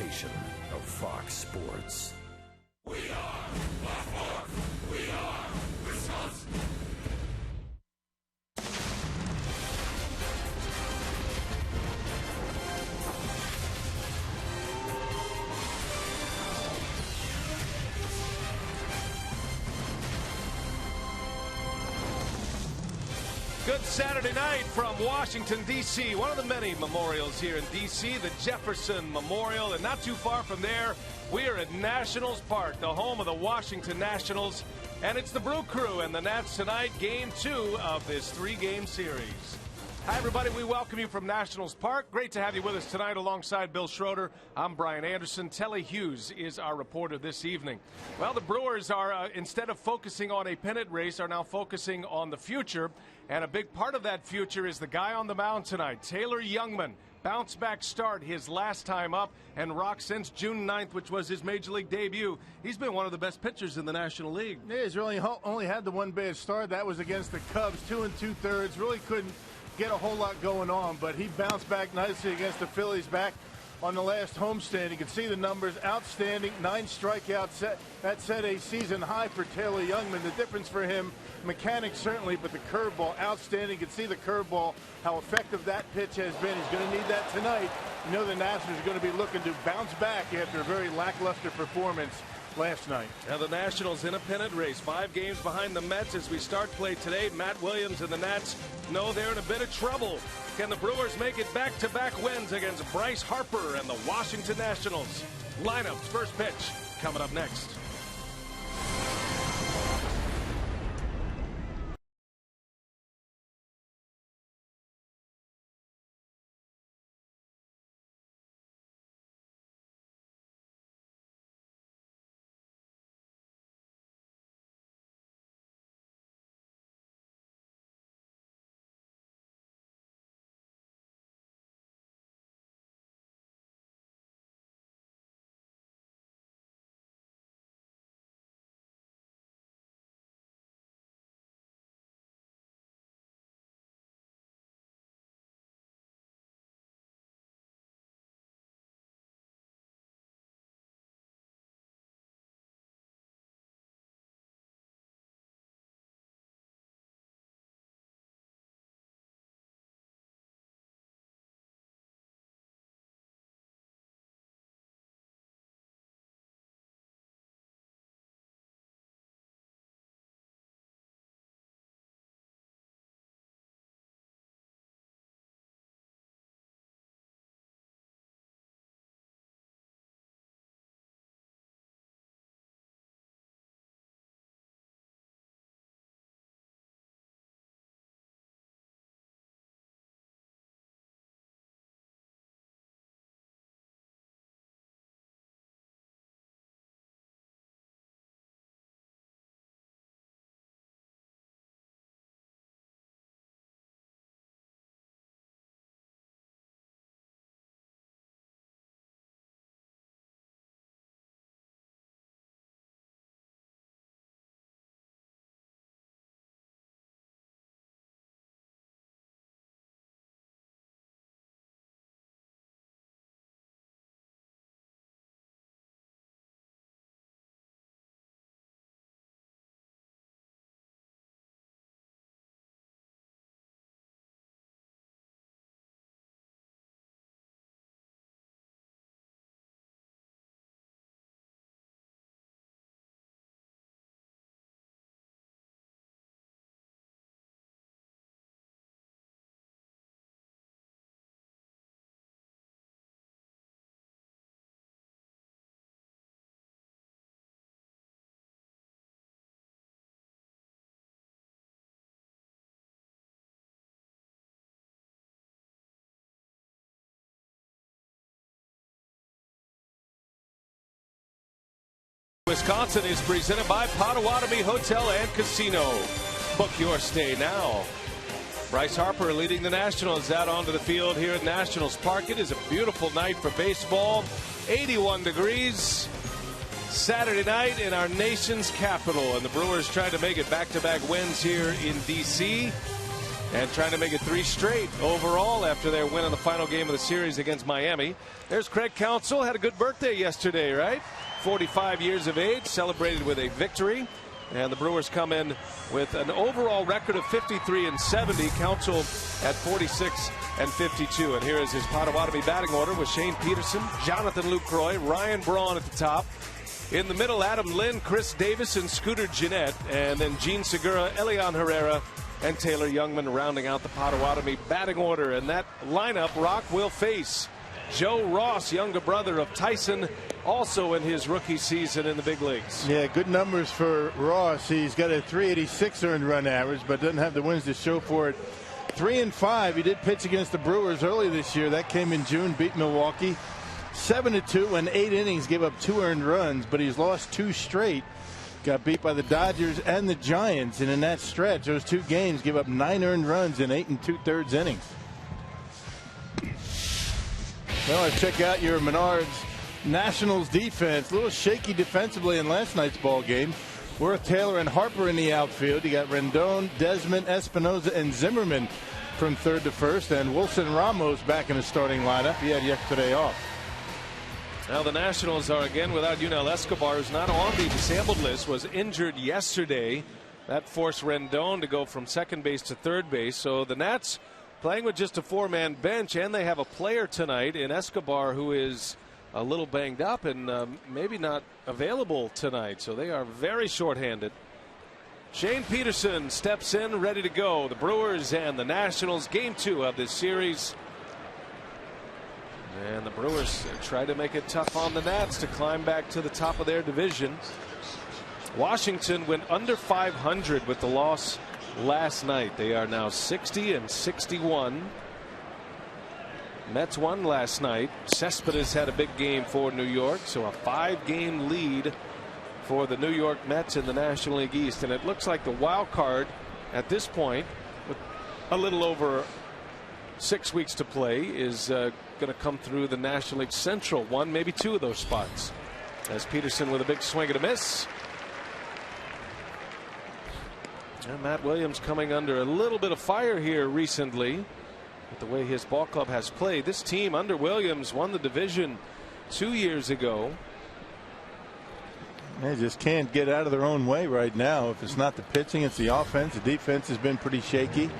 presentation of Fox Sports. We are Baltimore. We are Wisconsin. Good Saturday night from Washington, D.C. One of the many memorials here in D.C., the Jefferson Memorial. And not too far from there, we are at Nationals Park, the home of the Washington Nationals. And it's the Brew Crew and the Nats tonight, Game 2 of this 3-game series. Hi, everybody. We welcome you from Nationals Park. Great to have you with us tonight alongside Bill Schroeder. I'm Brian Anderson. Telly Hughes is our reporter this evening. Well, the Brewers are, instead of focusing on a pennant race, are now focusing on the future. And a big part of that future is the guy on the mound tonight, Taylor Youngman. Bounce back start his last time up and rocked since June 9th, which was his major league debut. He's been one of the best pitchers in the National League. Yeah, he's really only had the one bad start. That was against the Cubs, 2 2/3. Really couldn't get a whole lot going on, but he bounced back nicely against the Phillies back on the last homestand. You can see the numbers, outstanding, 9 strikeouts. That set a season high for Taylor Youngman. The difference for him, mechanics certainly, but the curveball, outstanding. You can see the curveball, how effective that pitch has been. He's going to need that tonight. You know the Nationals are going to be looking to bounce back after a very lackluster performance last night. Now the Nationals in a pennant race, 5 games behind the Mets as we start play today. Matt Williams and the Nats know they're in a bit of trouble. Can the Brewers make it back-to-back wins against Bryce Harper and the Washington Nationals? Lineups, first pitch, coming up next. Wisconsin is presented by Potawatomi Hotel and Casino. Book your stay now. Bryce Harper leading the Nationals out onto the field here at Nationals Park. It is a beautiful night for baseball. 81 degrees. Saturday night in our nation's capital. And the Brewers trying to make it back-to-back wins here in D.C. and trying to make it 3 straight overall after their win in the final game of the series against Miami. There's Craig Counsell. Had a good birthday yesterday, right? 45 years of age, celebrated with a victory. And the Brewers come in with an overall record of 53-70. Counsell at 46-52. And here is his Potawatomi batting order with Shane Peterson, Jonathan Lucroy, Ryan Braun at the top. In the middle, Adam Lynn, Chris Davis, and Scooter Gennett. And then Gene Segura, Elian Herrera, and Taylor Youngman rounding out the Potawatomi batting order. And that lineup, Rock will face Joe Ross, younger brother of Tyson, also in his rookie season in the big leagues. Yeah, good numbers for Ross. He's got a .386 earned run average, but doesn't have the wins to show for it. 3-5. He did pitch against the Brewers early this year. That came in June, beat Milwaukee 7-2 and 8 innings, gave up 2 earned runs, but he's lost 2 straight. Got beat by the Dodgers and the Giants, and in that stretch, those 2 games give up 9 earned runs in 8 2/3 innings. Well, let's check out your Menards Nationals defense. A little shaky defensively in last night's ball game. Worth, Taylor, and Harper in the outfield. You got Rendon, Desmond, Espinoza, and Zimmerman from third to first, and Wilson Ramos back in the starting lineup. He had yesterday off. Now the Nationals are again without Yunel Escobar, who's not on the disabled list, was injured yesterday. That forced Rendon to go from second base to third base. So the Nats playing with just a 4-man bench, and they have a player tonight in Escobar who is a little banged up and maybe not available tonight. So they are very shorthanded. Shane Peterson steps in, ready to go. The Brewers and the Nationals, game 2 of this series. And the Brewers try to make it tough on the Nats to climb back to the top of their division. Washington went under 500 with the loss last night. They are now 60-61. Mets won last night. Cespedes had a big game for New York, so a 5-game lead for the New York Mets in the National League East. And it looks like the wild card at this point, with a little over 6 weeks to play, is going to come through the National League Central, 1, maybe 2 of those spots. As Peterson with a big swing and a miss. And Matt Williams coming under a little bit of fire here recently with the way his ball club has played. This team under Williams won the division 2 years ago. They just can't get out of their own way right now. If it's not the pitching, it's the offense. The defense has been pretty shaky.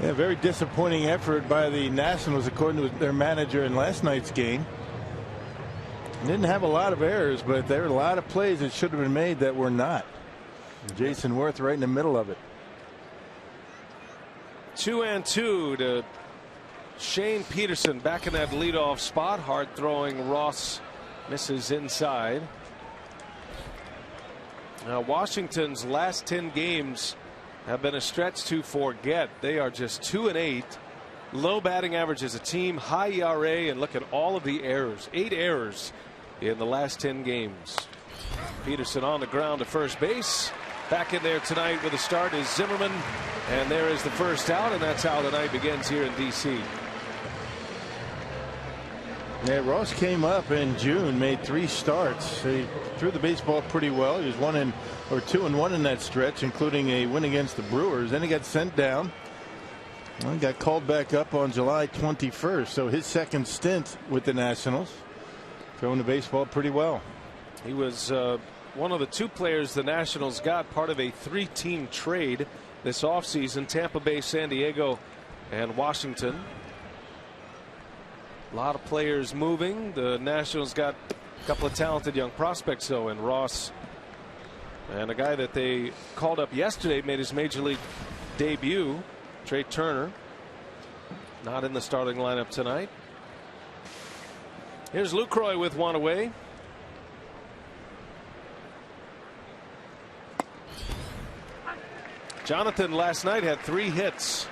Yeah, very disappointing effort by the Nationals, according to their manager in last night's game. Didn't have a lot of errors, but there were a lot of plays that should have been made that were not. Jason Worth right in the middle of it. 2-2 to Shane Peterson back in that leadoff spot. Hard throwing Ross misses inside. Now Washington's last 10 games have been a stretch to forget. They are just 2-8. Low batting average as a team, high ERA, and look at all of the errors. 8 errors in the last 10 games. Peterson on the ground to first base. Back in there tonight with a start is Zimmerman, and there is the first out, and that's how the night begins here in D.C. Yeah, Ross came up in June, made 3 starts. He threw the baseball pretty well. He was 2-1 in that stretch, including a win against the Brewers. Then he got sent down. Well, he got called back up on July 21st. So his second stint with the Nationals, throwing the baseball pretty well. He was one of the 2 players the Nationals got part of a 3-team trade this offseason. Tampa Bay, San Diego, and Washington. A lot of players moving. The Nationals got a couple of talented young prospects, though, in Ross. And a guy that they called up yesterday made his major league debut, Trey Turner. Not in the starting lineup tonight. Here's Lucroy with one away. Jonathan last night had 3 hits.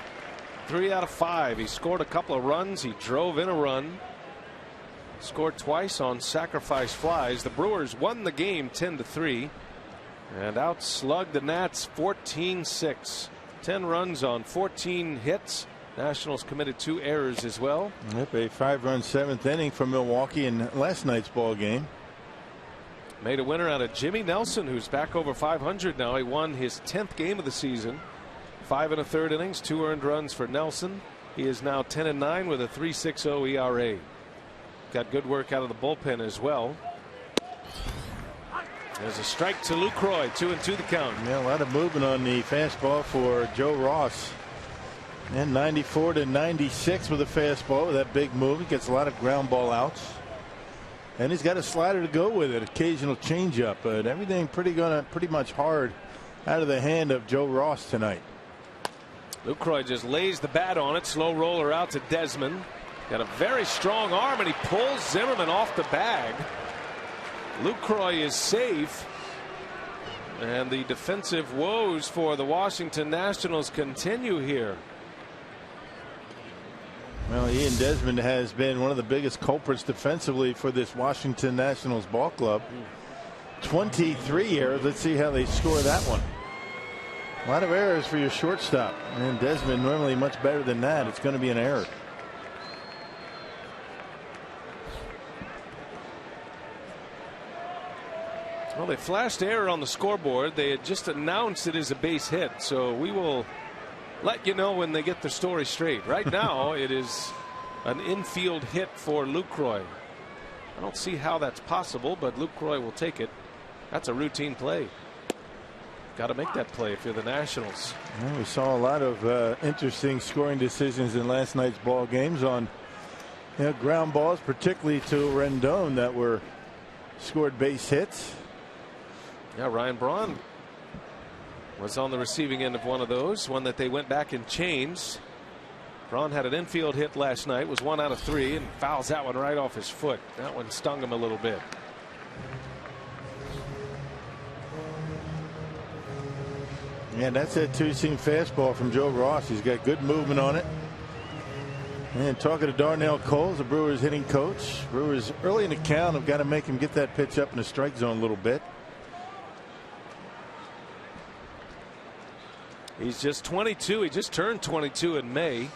3 out of 5. He scored a couple of runs. He drove in a run. Scored twice on sacrifice flies. The Brewers won the game 10-3 and outslugged the Nats 14-6. 10 runs on 14 hits. Nationals committed 2 errors as well. Yep, a 5-run 7th inning from Milwaukee in last night's ball game. Made a winner out of Jimmy Nelson, who's back over 500 now. He won his 10th game of the season. 5 1/3 innings, 2 earned runs for Nelson. He is now 10-9 with a 3.60 ERA. Got good work out of the bullpen as well. There's a strike to Lucroy. 2-2 the count. Yeah, a lot of movement on the fastball for Joe Ross. And 94 to 96 with a fastball with that big move. He gets a lot of ground ball outs. And he's got a slider to go with it. Occasional changeup, but everything pretty much hard out of the hand of Joe Ross tonight. Lucroy just lays the bat on it. Slow roller out to Desmond. Got a very strong arm, and he pulls Zimmerman off the bag. Lucroy is safe. And the defensive woes for the Washington Nationals continue here. Well, Ian Desmond has been one of the biggest culprits defensively for this Washington Nationals ball club. 23 errors. Let's see how they score that one. A lot of errors for your shortstop. And Desmond normally much better than that. It's going to be an error. Well, they flashed error on the scoreboard. They had just announced it as a base hit. So we will let you know when they get the story straight. Right now, it is an infield hit for Lucroy. I don't see how that's possible, but Lucroy will take it. That's a routine play. Got to make that play if you're the Nationals. Well, we saw a lot of interesting scoring decisions in last night's ball games on ground balls, particularly to Rendon, that were scored base hits. Yeah, Ryan Braun was on the receiving end of one of those, one that they went back and changed. Braun had an infield hit last night, was 1 out of 3, and fouls that one right off his foot. That one stung him a little bit. Yeah, that's a two-seam fastball from Joe Ross. He's got good movement on it. And talking to Darnell Coles, the Brewers hitting coach. Brewers early in the count have got to make him get that pitch up in the strike zone a little bit. He's just 22. He just turned 22 in May.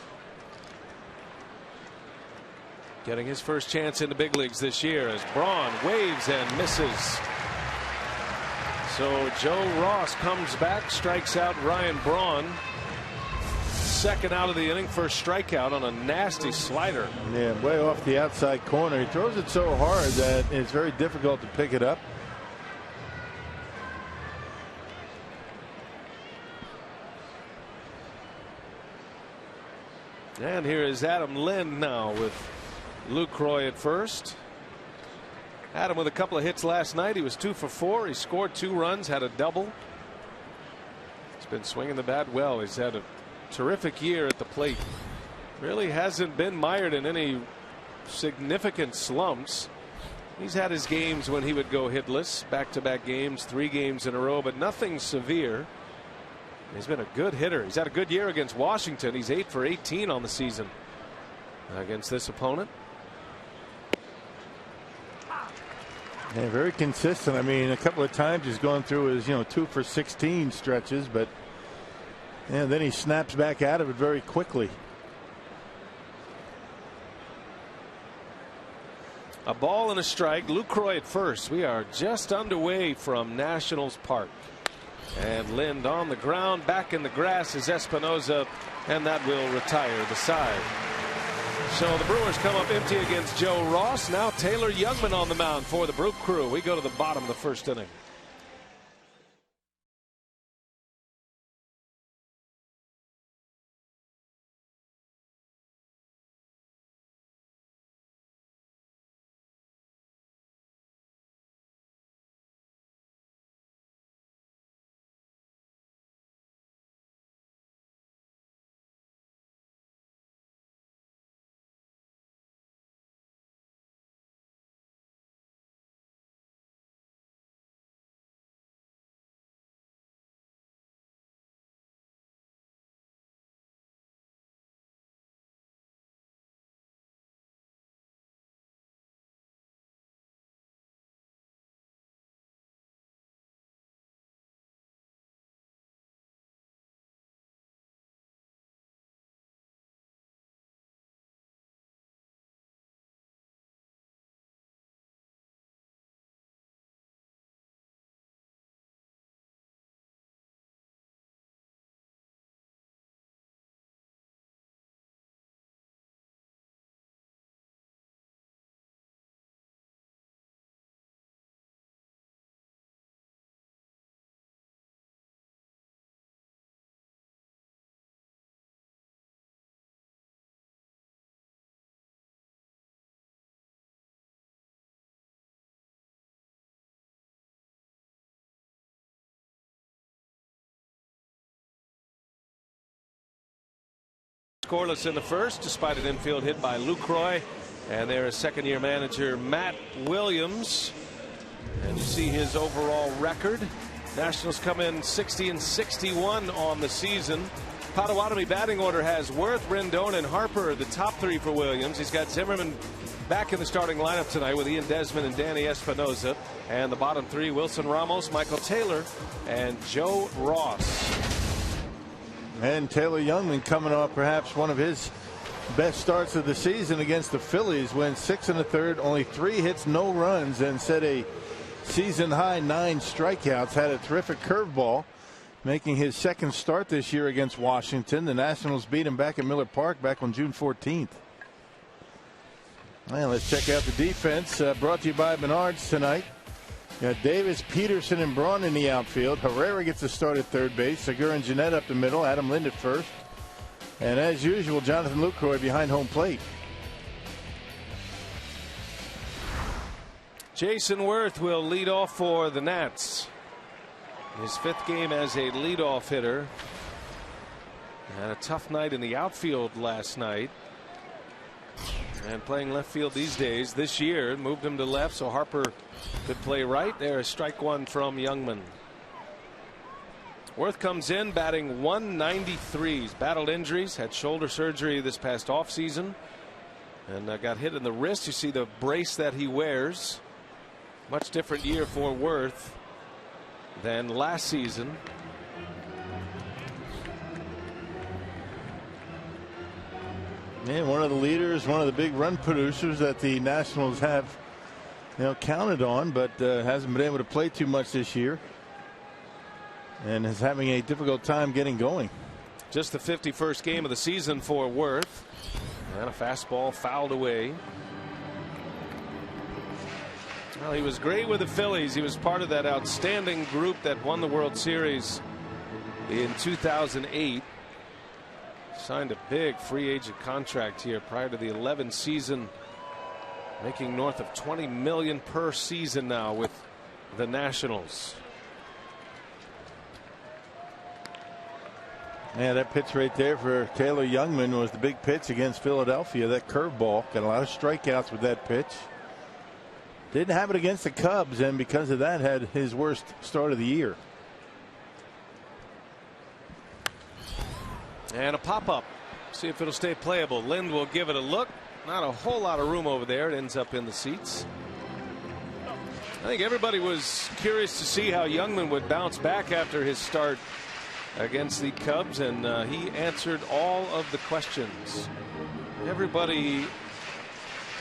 Getting his first chance in the big leagues this year as Braun waves and misses. So Joe Ross comes back, strikes out Ryan Braun. Second out of the inning, first strikeout on a nasty slider. Yeah, way off the outside corner. He throws it so hard that it's very difficult to pick it up. And here is Adam Lind now with Lucroy at first. Adam with a couple of hits last night. He was 2 for 4. He scored 2 runs, had a double. He's been swinging the bat well. He's had a terrific year at the plate. Really hasn't been mired in any significant slumps. He's had his games when he would go hitless, back-to-back games, 3 games in a row, but nothing severe. He's been a good hitter. He's had a good year against Washington. He's 8 for 18 on the season against this opponent. Yeah, very consistent. I mean, a couple of times he's gone through his 2 for 16 stretches, but then he snaps back out of it very quickly. A ball and a strike. Lucroy at first. We are just underway from Nationals Park. And Lind on the ground, back in the grass is Espinosa, and that will retire the side. So the Brewers come up empty against Joe Ross. Now Taylor Youngman on the mound for the Brew Crew. We go to the bottom of the first inning. scoreless in the first, despite an infield hit by Lucroy. And there is second-year manager Matt Williams. And you see his overall record. Nationals come in 60-61 on the season. Potawatomi batting order has Worth, Rendon, and Harper, the top three for Williams. He's got Zimmerman back in the starting lineup tonight with Ian Desmond and Danny Espinosa. And the bottom three, Wilson Ramos, Michael Taylor, and Joe Ross. And Taylor Youngman coming off perhaps one of his best starts of the season against the Phillies. Went 6 1/3, only 3 hits, no runs, and set a season high 9 strikeouts. Had a terrific curveball, making his second start this year against Washington. The Nationals beat him back at Miller Park back on June 14th. And let's check out the defense, brought to you by Menards tonight. Got Davis, Peterson, and Braun in the outfield. Herrera gets a start at third base. Segura and Jeanette up the middle. Adam Lind at first. And as usual, Jonathan Lucroy behind home plate. Jason Worth will lead off for the Nats. His 5th game as a leadoff hitter. Had a tough night in the outfield last night. And playing left field these days, this year, moved him to left so Harper could play right. There is strike one from Youngman. Worth comes in batting .193. He's battled injuries, had shoulder surgery this past offseason, and got hit in the wrist. You see the brace that he wears. Much different year for Worth than last season. And one of the leaders, one of the big run producers that the Nationals have, counted on, but hasn't been able to play too much this year. And is having a difficult time getting going. Just the 51st game of the season for Worth. And a fastball fouled away. Well, he was great with the Phillies. He was part of that outstanding group that won the World Series in 2008. Signed a big free agent contract here prior to the 11 season, making north of $20 million per season now with the Nationals. Yeah, that pitch right there for Taylor Youngman was the big pitch against Philadelphia. That curveball, got a lot of strikeouts with that pitch. Didn't have it against the Cubs, and because of that had his worst start of the year. And a pop-up. See if it'll stay playable. Lind will give it a look. Not a whole lot of room over there. It ends up in the seats. I think everybody was curious to see how Youngman would bounce back after his start against the Cubs, and he answered all of the questions. Everybody,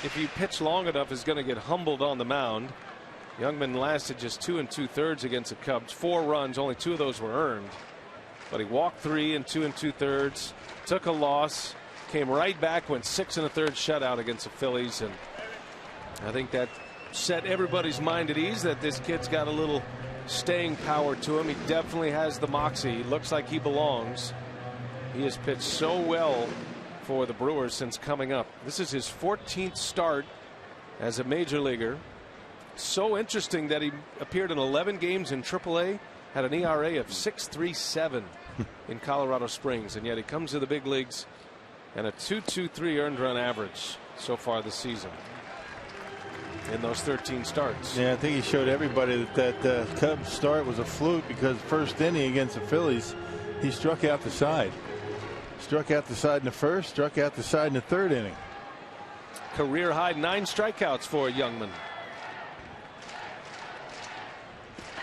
if you pitch long enough, is going to get humbled on the mound. Youngman lasted just 2 2/3 against the Cubs. 4 runs, only 2 of those were earned. But he walked 3 in 2 2/3, took a loss, came right back, went 6 1/3 shutout against the Phillies, and I think that set everybody's mind at ease that this kid's got a little staying power to him. He definitely has the moxie. He looks like he belongs. He has pitched so well for the Brewers since coming up. This is his 14th start as a major leaguer. So interesting that he appeared in 11 games in AAA, had an ERA of 6.37 in Colorado Springs, and yet he comes to the big leagues and a 2.23 earned run average so far this season in those 13 starts. Yeah, I think he showed everybody that Cubs start was a fluke, because first inning against the Phillies, he struck out the side. Struck out the side in the first, struck out the side in the third inning. Career high 9 strikeouts for Youngman.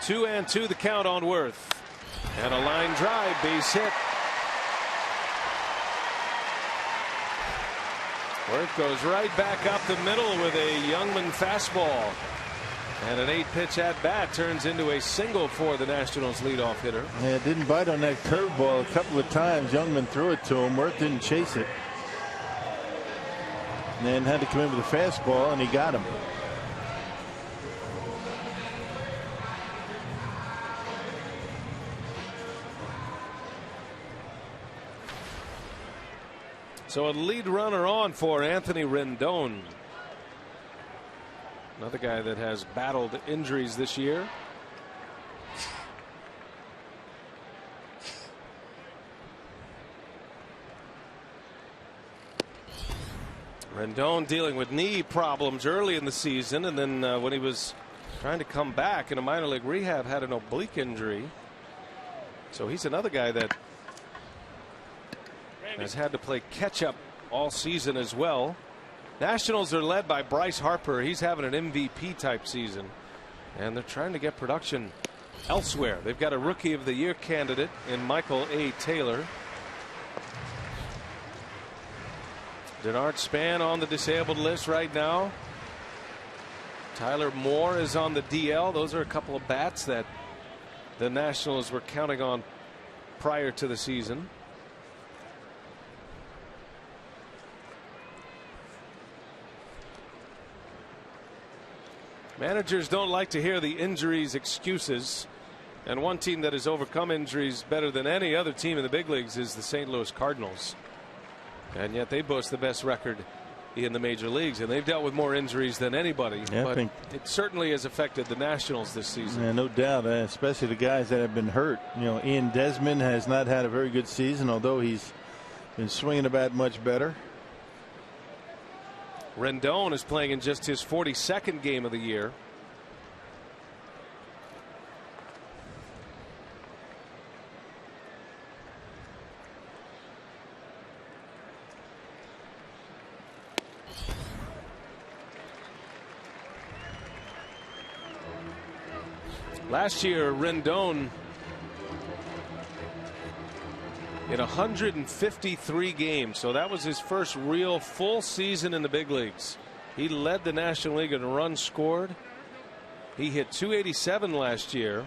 2-2 the count on Worth. And a line drive, base hit. Worth goes right back up the middle with a Youngman fastball. And an 8-pitch at bat turns into a single for the Nationals leadoff hitter. Yeah, didn't bite on that curveball a couple of times. Youngman threw it to him. Worth didn't chase it. And then had to come in with a fastball, and he got him. So a lead runner on for Anthony Rendon. Another guy that has battled injuries this year. Rendon dealing with knee problems early in the season, and then when he was trying to come back in a minor league rehab, had an oblique injury. So he's another guy that has had to play catch up all season as well. Nationals are led by Bryce Harper. He's having an MVP type season, and they're trying to get production elsewhere. They've got a Rookie of the Year candidate in Michael A. Taylor. Denard Span on the disabled list right now. Tyler Moore is on the DL. Those are a couple of bats that the Nationals were counting on prior to the season. Managers don't like to hear the injuries excuses, and one team that has overcome injuries better than any other team in the big leagues is the St. Louis Cardinals, and yet they boast the best record in the major leagues, and they've dealt with more injuries than anybody. Yeah, but it certainly has affected the Nationals this season. Yeah, no doubt, especially the guys that have been hurt. You know, Ian Desmond has not had a very good season, although he's been swinging the bat much better. Rendon is playing in just his 42nd game of the year. Last year, Rendon, in 153 games, so that was his first real full season in the big leagues. He led the National League in runs scored. He hit 287 last year.